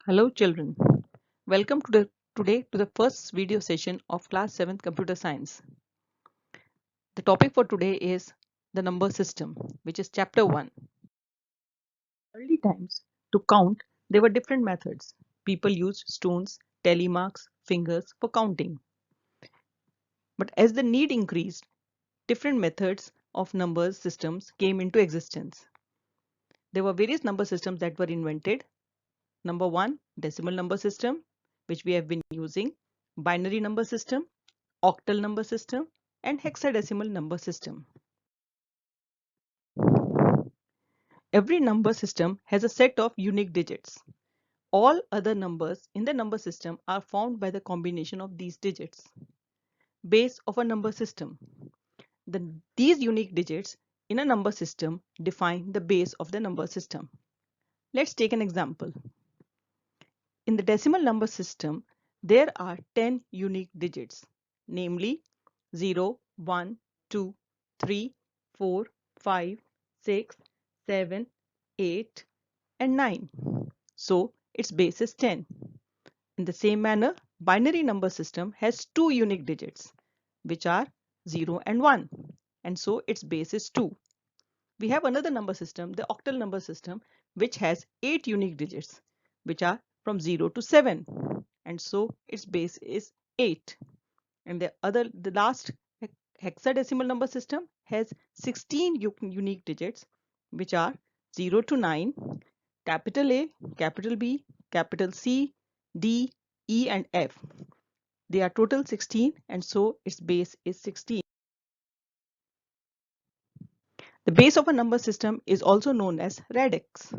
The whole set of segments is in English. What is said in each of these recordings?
Hello children, welcome today to the first video session of class 7th computer science. The topic for today is the number system, which is chapter 1. Early times, to count, there were different methods. People used stones, tally marks, fingers for counting. But as the need increased, different methods of numbers systems came into existence. There were various number systems that were invented. Number 1, decimal number system, which we have been using, binary number system, octal number system, and hexadecimal number system. Every number system has a set of unique digits. All other numbers in the number system are found by the combination of these digits. Base of a number system. These unique digits in a number system define the base of the number system. Let's take an example. In the decimal number system, there are 10 unique digits, namely 0, 1, 2, 3, 4, 5, 6, 7, 8, and 9. So its base is 10. In the same manner, binary number system has 2 unique digits, which are 0 and 1, and so its base is 2. We have another number system, the octal number system, which has 8 unique digits, which are from 0 to 7, and so its base is 8. And the last hexadecimal number system has 16 unique digits, which are 0 to 9, capital A, capital B, capital C, D, E, and F. They are total 16, and so its base is 16. The base of a number system is also known as radix.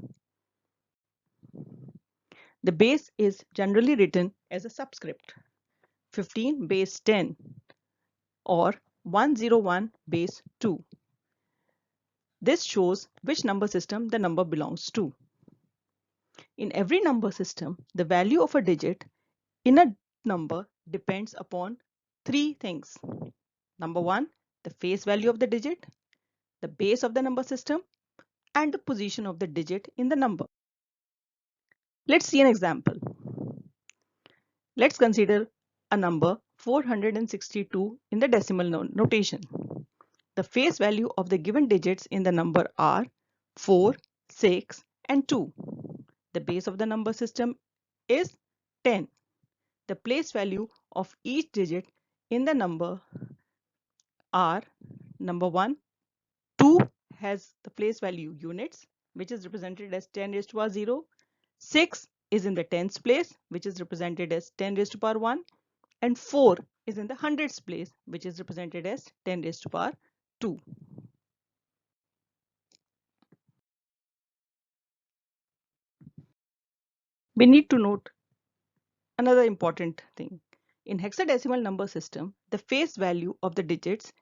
The base is generally written as a subscript, 15 base 10 or 101 base 2. This shows which number system the number belongs to. In every number system, the value of a digit in a number depends upon three things. Number 1, the face value of the digit, the base of the number system, and the position of the digit in the number. Let's see an example. Let's consider a number 462 in the decimal notation. The face value of the given digits in the number are 4, 6, and 2. The base of the number system is 10. The place value of each digit in the number are number 1, 2 has the place value units, which is represented as 10 raised to power 0. 6 is in the tens place, which is represented as 10 raised to power 1. And 4 is in the hundreds place, which is represented as 10 raised to power 2. We need to note another important thing. In hexadecimal number system, the face value of the digits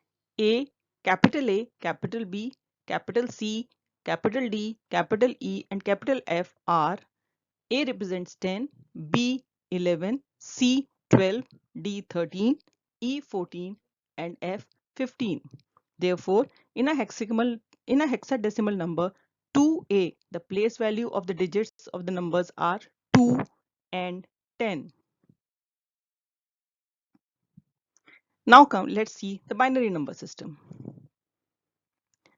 A, capital B, capital C, capital D, capital E, and capital F are: A represents 10, B 11, C 12, D 13, E 14, and F 15. Therefore, in a hexadecimal number 2A, the place value of the digits of the numbers are 2 and 10. Now let's see the binary number system.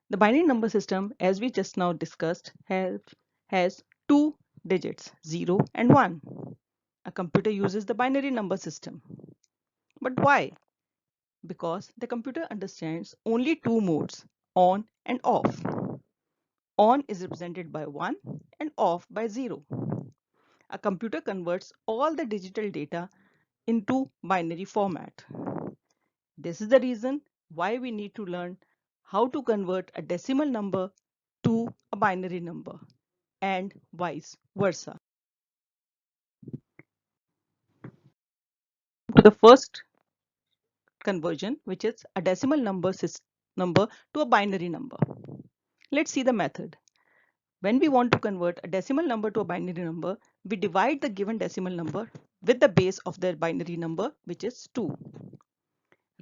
The binary number system, as we just now discussed, has two digits, 0 and 1. A computer uses the binary number system. But why? Because the computer understands only two modes, on and off. On is represented by 1 and off by 0. A computer converts all the digital data into binary format. This is the reason why we need to learn how to convert a decimal number to a binary number and vice versa. To the first conversion, which is a decimal number to a binary number. Let's see the method. When we want to convert a decimal number to a binary number, we divide the given decimal number with the base of the binary number, which is 2.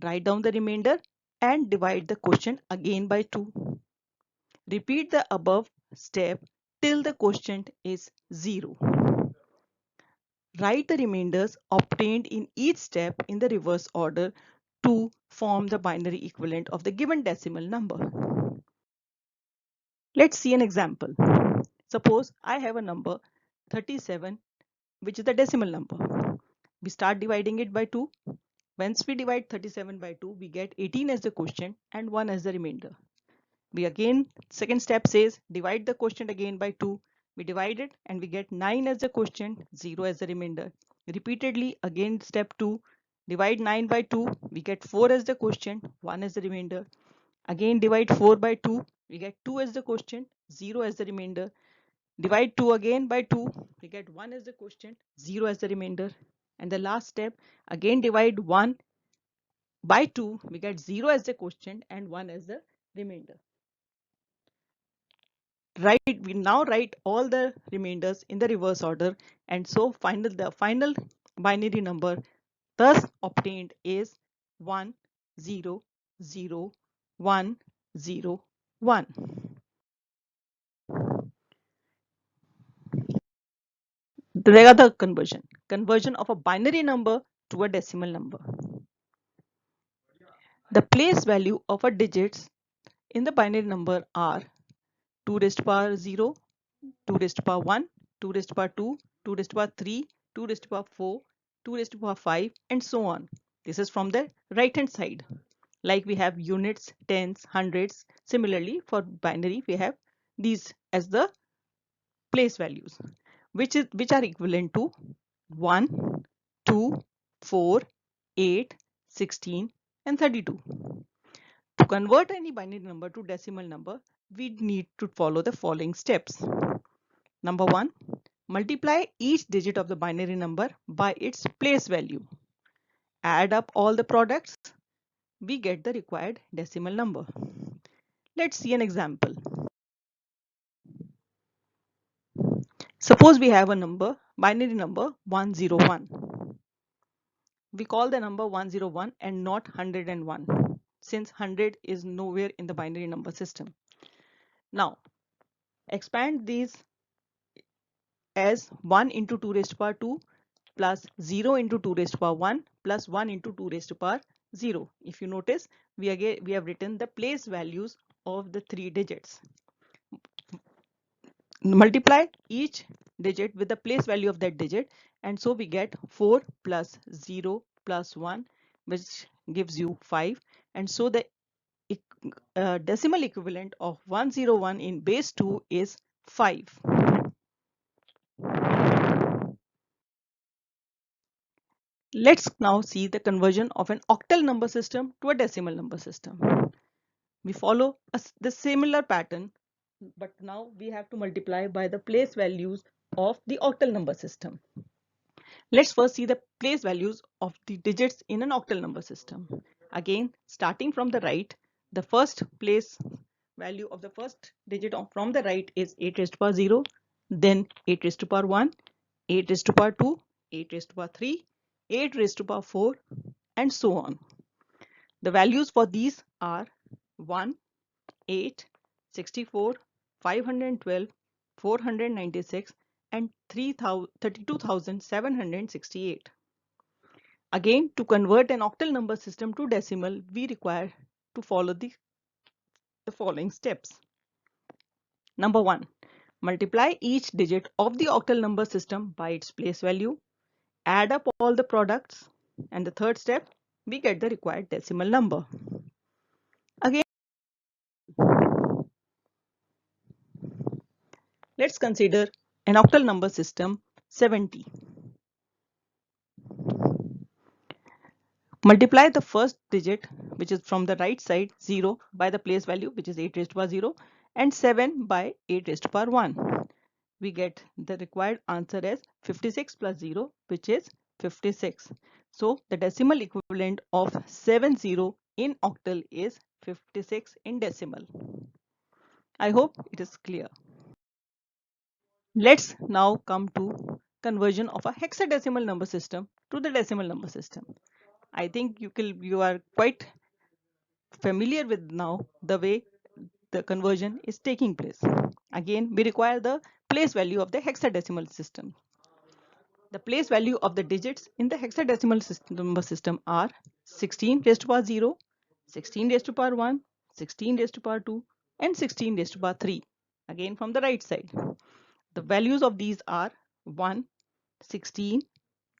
Write down the remainder and divide the quotient again by 2. Repeat the above step till the quotient is 0. Write the remainders obtained in each step in the reverse order to form the binary equivalent of the given decimal number. Let's see an example. Suppose I have a number 37, which is the decimal number. We start dividing it by 2. Once we divide 37 by 2, we get 18 as the quotient and 1 as the remainder. We again, second step says divide the quotient again by 2. We divide it and we get 9 as the quotient, 0 as the remainder. Repeatedly again step 2, divide 9 by 2, we get 4 as the quotient, 1 as the remainder. Again divide 4 by 2, we get 2 as the quotient, 0 as the remainder. Divide 2 again by 2, we get 1 as the quotient, 0 as the remainder. And the last step, again divide 1 by 2, we get 0 as the quotient and 1 as the remainder. We now write all the remainders in the reverse order, and so the final binary number thus obtained is 1 0 0 1 0 1. The other conversion of a binary number to a decimal number. The place value of a digits in the binary number are 2 raised to power 0, 2 raised to power 1, 2 raised to power 2, 2 raised to power 3, 2 raised to power 4, 2 raised to power 5, and so on. This is from the right hand side. Like we have units, tens, hundreds. Similarly, for binary, we have these as the place values, which are equivalent to 1, 2, 4, 8, 16, and 32. To convert any binary number to decimal number, we need to follow the following steps. Number 1, multiply each digit of the binary number by its place value. Add up all the products, we get the required decimal number. Let's see an example. Suppose we have a binary number 101. We call the number 101 and not 101, since 100 is nowhere in the binary number system. Now, expand these as 1 into 2 raised to power 2 plus 0 into 2 raised to power 1 plus 1 into 2 raised to power 0. If you notice, we have written the place values of the 3 digits. Multiply each digit with the place value of that digit, and so we get 4 plus 0 plus 1, which gives you 5. And so the decimal equivalent of 101 in base 2 is 5. Let's now see the conversion of an octal number system to a decimal number system. We follow the similar pattern, but now we have to multiply by the place values of the octal number system. Let's first see the place values of the digits in an octal number system. Again, starting from the right, the first place value of the first digit from the right is 8 raised to power 0, then 8 raised to power 1, 8 raised to power 2, 8 raised to power 3, 8 raised to power 4, and so on. The values for these are 1, 8, 64, 512, 496, and 32,768. Again, to convert an octal number system to decimal, we require to follow the following steps. Number 1, multiply each digit of the octal number system by its place value. Add up all the products. And the third step, we get the required decimal number. Again, let's consider an octal number system 70. Multiply the first digit, which is from the right side, 0, by the place value, which is 8 raised to power 0, and 7 by 8 raised to power 1. We get the required answer as 56 plus 0, which is 56. So the decimal equivalent of 70 in octal is 56 in decimal. I hope it is clear. Let's now come to conversion of a hexadecimal number system to the decimal number system. I think you are quite familiar with now the way the conversion is taking place. Again, we require the place value of the hexadecimal system. The place value of the digits in the hexadecimal number system are 16 raised to power 0, 16 raised to power 1, 16 raised to power 2, and 16 raised to power 3. Again from the right side. The values of these are 1, 16,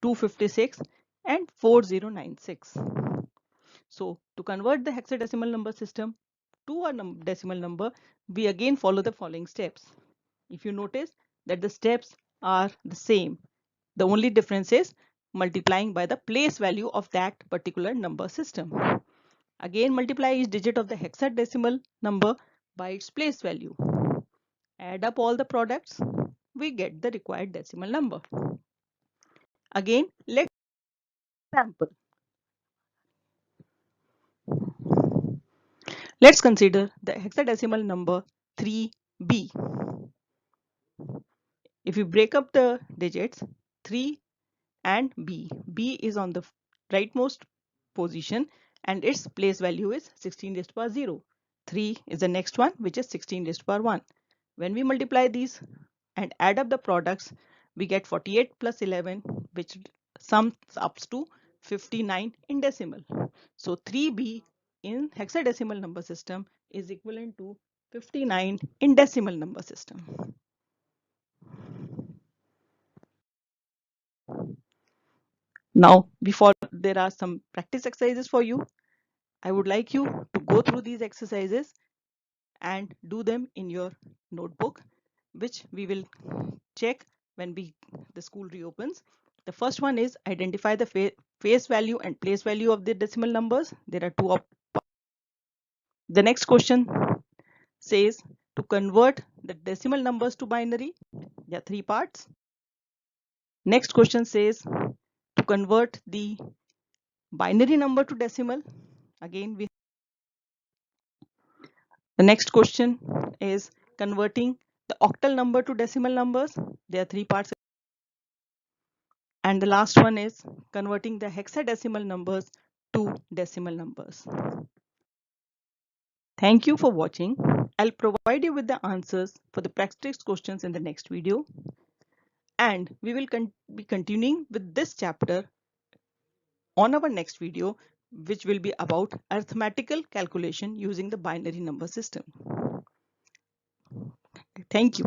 256, and 4096. So to convert the hexadecimal number system to a decimal number, we again follow the following steps. If you notice that the steps are the same, the only difference is multiplying by the place value of that particular number system. Again, multiply each digit of the hexadecimal number by its place value. Add up all the products, we get the required decimal number. Again, let's sample. Let's consider the hexadecimal number 3b. If you break up the digits 3 and b is on the rightmost position and its place value is 16 raised to power 0. 3 is the next one, which is 16 raised to power 1. When we multiply these and add up the products, we get 48 plus 11, which sums up to 59 in decimal. So 3b in hexadecimal number system is equivalent to 59 in decimal number system. Now, before there are some practice exercises for you. I would like you to go through these exercises and do them in your notebook, which we will check when the school reopens. The first one is identify the face value and place value of the decimal numbers. There are two. The next question says to convert the decimal numbers to binary. There are three parts. Next question says to convert the binary number to decimal. Again, the next question is converting the octal number to decimal numbers. There are three parts. And the last one is converting the hexadecimal numbers to decimal numbers. Thank you for watching. I'll provide you with the answers for the practice questions in the next video. And we will be continuing with this chapter on our next video, which will be about arithmetical calculation using the binary number system. Thank you.